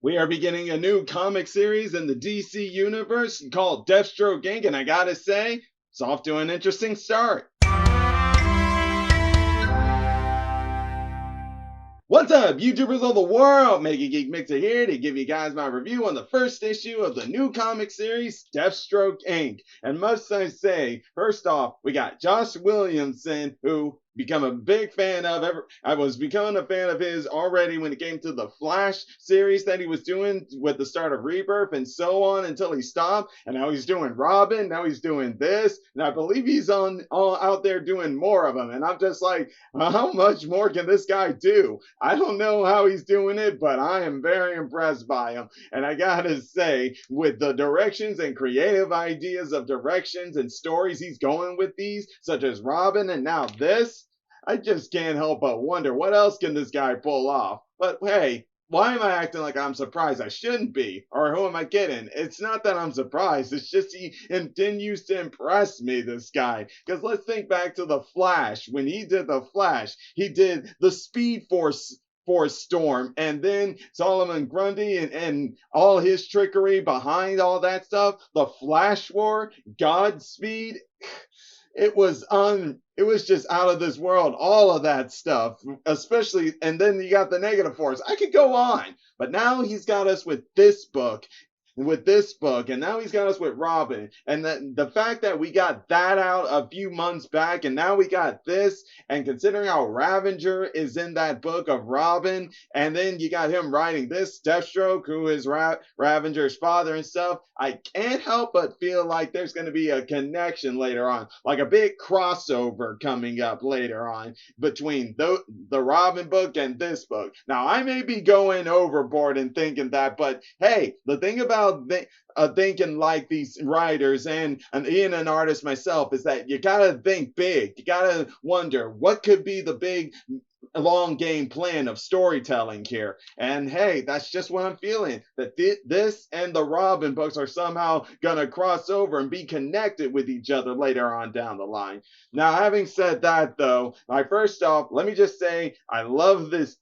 We are beginning a new comic series in the DC universe called Deathstroke Inc., and I gotta say, it's off to an interesting start. What's up, YouTubers of the world? MegaGeekMixer here to give you guys my review on the first issue of the new comic series, Deathstroke Inc. And must I say, first off, we got Josh Williamson, who become a big fan of. I was becoming a fan of his already when it came to the Flash series that he was doing with the start of Rebirth and so on until he stopped. And now he's doing Robin. Now he's doing this. And I believe he's all out there doing more of them. And I'm just like, how much more can this guy do? I don't know how he's doing it, but I am very impressed by him. And I gotta say, with the directions and creative ideas of directions and stories he's going with these, such as Robin and now this, I just can't help but wonder what else can this guy pull off. But hey, why am I acting like I'm surprised? I shouldn't be. Or who am I kidding? It's not that I'm surprised. It's just he continues to impress me, this guy. Because let's think back to The Flash. When he did The Flash, he did the Speed Force Storm, and then Solomon Grundy and all his trickery behind all that stuff. The Flash War, Godspeed. It was just out of this world, all of that stuff, especially, and then you got the Negative Force. I could go on, but now he's got us with this book, and now he's got us with Robin. And the fact that we got that out a few months back, and now we got this, and considering how Ravager is in that book of Robin, and then you got him writing this, Deathstroke, who is Ravager's father and stuff, I can't help but feel like there's going to be a connection later on, like a big crossover coming up later on between the Robin book and this book. Now, I may be going overboard and thinking that, but hey, the thing about thinking like these writers and being an artist myself is that you gotta think big. You gotta wonder what could be the big long game plan of storytelling here. And hey, that's just what I'm feeling, that this and the Robin books are somehow gonna cross over and be connected with each other later on down the line. Now, having said that though, first off, let me just say I love this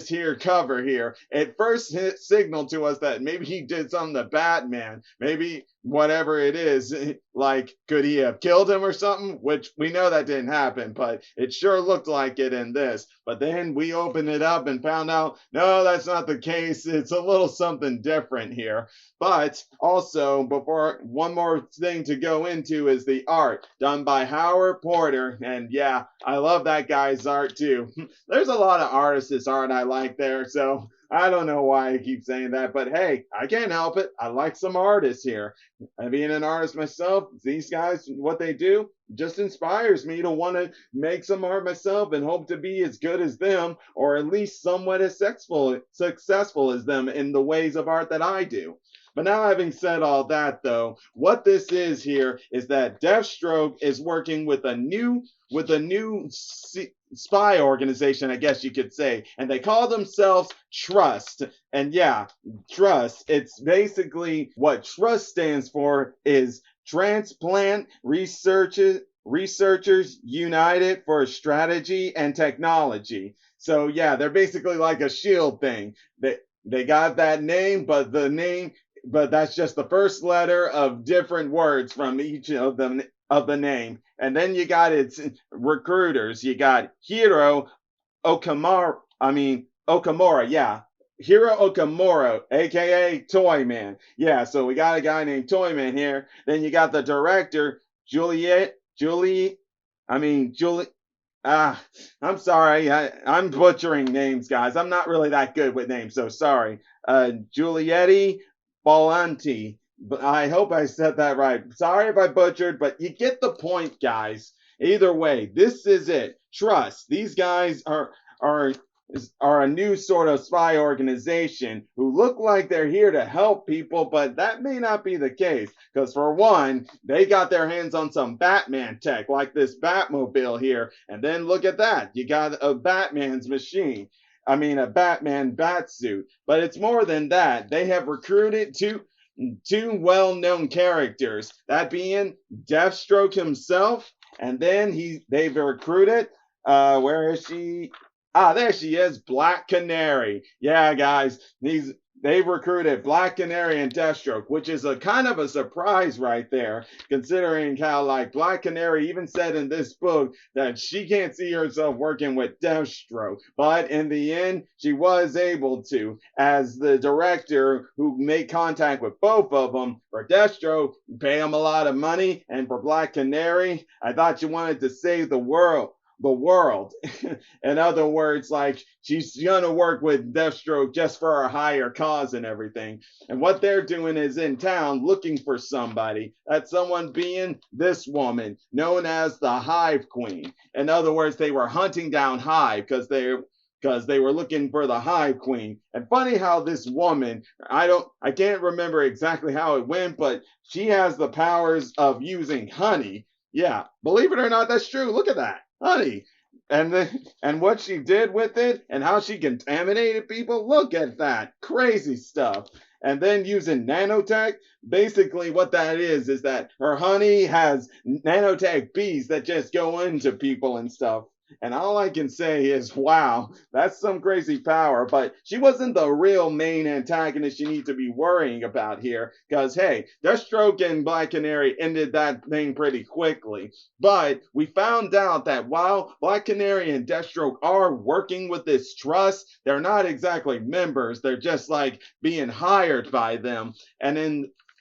here cover here. It first signaled to us that maybe he did something to Batman, maybe whatever it is, like could he have killed him or something, which we know that didn't happen, but it sure looked like it in this. But then we opened it up and found out, no, that's not the case. It's a little something different here. But also, before, one more thing to go into is the art done by Howard Porter. And yeah, I love that guy's art too. There's a lot of artists' art I like there, so I don't know why I keep saying that, but hey, I can't help it. I like some artists here. And being an artist myself, these guys, what they do just inspires me to want to make some art myself and hope to be as good as them, or at least somewhat as successful as them in the ways of art that I do. But now, having said all that, though, what this is here is that Deathstroke is working with a new spy organization, I guess you could say, and they call themselves Trust. And yeah, Trust, it's basically what Trust stands for is Transplant Researchers United for Strategy and Technology. So yeah, they're basically like a shield thing. They got that name, but that's just the first letter of different words from each of them of the name. And then you got its recruiters. You got Hiro Okamura, yeah. Hiro Okamura, aka Toyman. Yeah, so we got a guy named Toyman here. Then you got the director, Julie. I'm sorry. I'm butchering names, guys. I'm not really that good with names, so sorry. Giulietti Bolanti. But I hope I said that right. Sorry if I butchered, but you get the point, guys. Either way, this is it. Trust. These guys are a new sort of spy organization who look like they're here to help people, but that may not be the case. Because for one, they got their hands on some Batman tech, like this Batmobile here. And then look at that. You got a Batman's machine. A Batman batsuit. But it's more than that. They have recruited two well-known characters, that being Deathstroke himself, and then they've recruited, where is she? Ah, there she is, Black Canary. Yeah, guys, they've recruited Black Canary and Deathstroke, which is a kind of a surprise right there, considering how like Black Canary even said in this book that she can't see herself working with Deathstroke, but in the end she was able to, as the director who made contact with both of them. For Deathstroke, pay him a lot of money, and for Black Canary, I thought you wanted to save the world. The world. In other words, like she's gonna work with Deathstroke just for a higher cause and everything. And what they're doing is in town looking for somebody. That someone being this woman, known as the Hive Queen. In other words, they were hunting down Hive because they were looking for the Hive Queen. And funny how this woman, I can't remember exactly how it went, but she has the powers of using honey. Yeah, believe it or not, that's true. Look at that honey. And what she did with it and how she contaminated people. Look at that crazy stuff. And then using nanotech, basically what that is that her honey has nanotech bees that just go into people and stuff. And all I can say is, wow, that's some crazy power. But she wasn't the real main antagonist you need to be worrying about here. Because, hey, Deathstroke and Black Canary ended that thing pretty quickly. But we found out that while Black Canary and Deathstroke are working with this trust, they're not exactly members. They're just like being hired by them.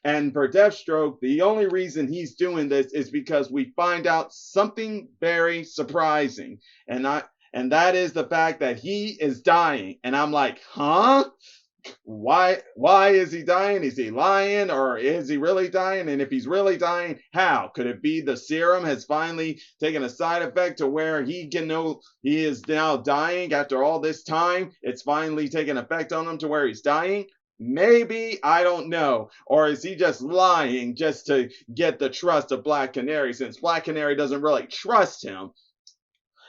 And for Deathstroke, the only reason he's doing this is because we find out something very surprising. And that is the fact that he is dying. And I'm like, huh? Why is he dying? Is he lying or is he really dying? And if he's really dying, how? Could it be the serum has finally taken a side effect to where he can know he is now dying after all this time? It's finally taken effect on him to where he's dying? Maybe, I don't know. Or is he just lying just to get the trust of Black Canary since Black Canary doesn't really trust him?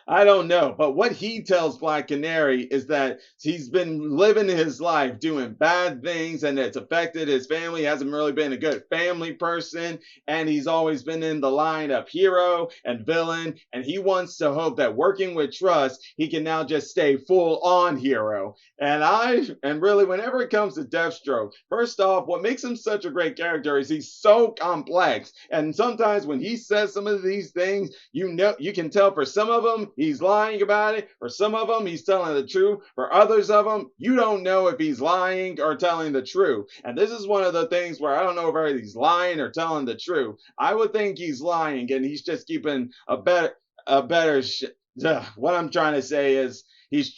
I don't know, but what he tells Black Canary is that he's been living his life doing bad things and it's affected his family. He hasn't really been a good family person, and he's always been in the line of hero and villain. And he wants to hope that working with trust, he can now just stay full on hero. And really, whenever it comes to Deathstroke, first off, what makes him such a great character is he's so complex. And sometimes when he says some of these things, you can tell for some of them he's lying about it. For some of them, he's telling the truth. For others of them, you don't know if he's lying or telling the truth. And this is one of the things where I don't know if he's lying or telling the truth. I would think he's lying and he's just keeping a better. What I'm trying to say is he's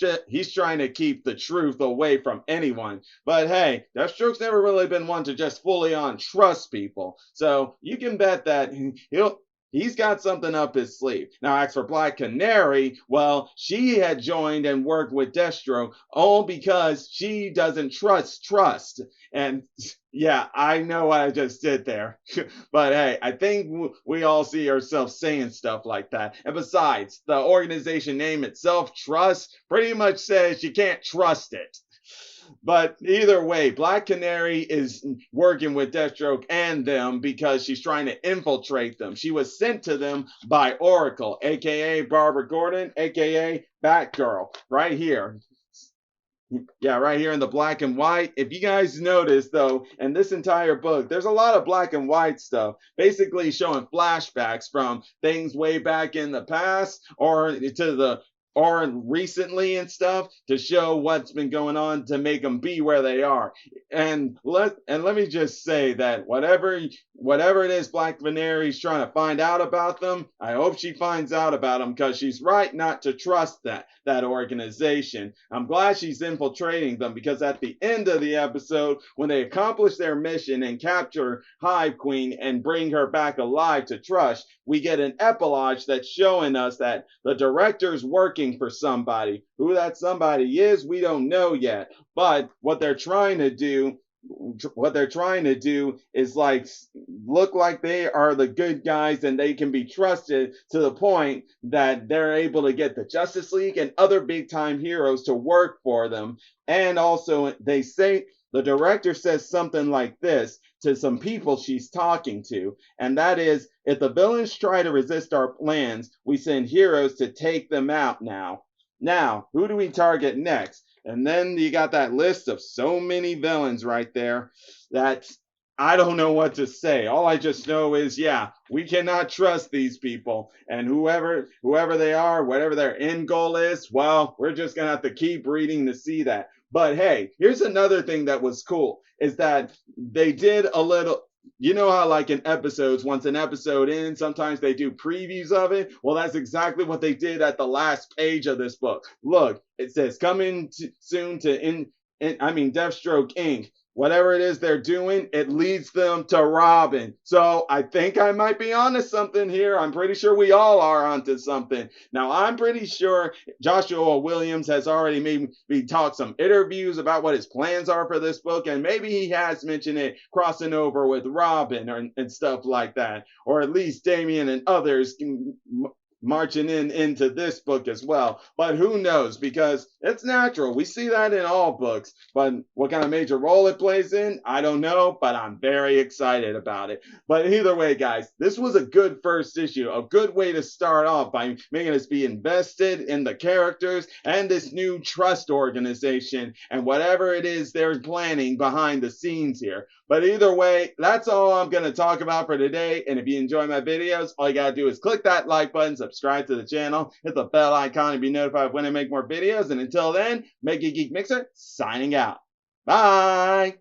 trying to keep the truth away from anyone. But hey, Deathstroke's never really been one to just fully on trust people. So you can bet that he's got something up his sleeve. Now, as for Black Canary, well, she had joined and worked with Deathstroke all because she doesn't trust. And yeah, I know what I just did there. But hey, I think we all see ourselves saying stuff like that. And besides, the organization name itself, Trust, pretty much says you can't trust it. But either way, Black Canary is working with Deathstroke and them because she's trying to infiltrate them. She was sent to them by Oracle, aka Barbara Gordon, aka Batgirl, right here. Yeah, right here in the black and white. If you guys notice, though, in this entire book, there's a lot of black and white stuff, basically showing flashbacks from things way back in the past or recently and stuff to show what's been going on to make them be where they are. And let me just say that whatever it is Black Canary's trying to find out about them, I hope she finds out about them because she's right not to trust that organization. I'm glad she's infiltrating them because at the end of the episode, when they accomplish their mission and capture Hive Queen and bring her back alive to Trust, we get an epilogue that's showing us that the director's working for somebody. Who that somebody is, we don't know yet. But what they're trying to do is like look like they are the good guys and they can be trusted to the point that they're able to get the Justice League and other big time heroes to work for them. And also they say the director says something like this to some people she's talking to, and that is, if the villains try to resist our plans, we send heroes to take them out now. Now, who do we target next? And then you got that list of so many villains right there that I don't know what to say. All I just know is, yeah, we cannot trust these people. And whoever they are, whatever their end goal is, well, we're just gonna have to keep reading to see that. But hey, here's another thing that was cool is that they did a little, you know how like in episodes, once an episode ends, sometimes they do previews of it. Well, that's exactly what they did at the last page of this book. Look, it says coming soon to Deathstroke Inc. Whatever it is they're doing, it leads them to Robin. So I think I might be onto something here. I'm pretty sure we all are onto something. Now I'm pretty sure Joshua Williams has already made me talk some interviews about what his plans are for this book, and maybe he has mentioned it crossing over with Robin and stuff like that, or at least Damian and others marching into this book as well. But who knows? Because it's natural. We see that in all books. But what kind of major role it plays in, I don't know. But I'm very excited about it. But either way, guys, this was a good first issue. A good way to start off by making us be invested in the characters and this new trust organization and whatever it is they're planning behind the scenes here. But either way, that's all I'm going to talk about for today. And if you enjoy my videos, all you got to do is click that like button, subscribe to the channel, hit the bell icon, and be notified when I make more videos. And until then, MegaGeekMixer signing out. Bye!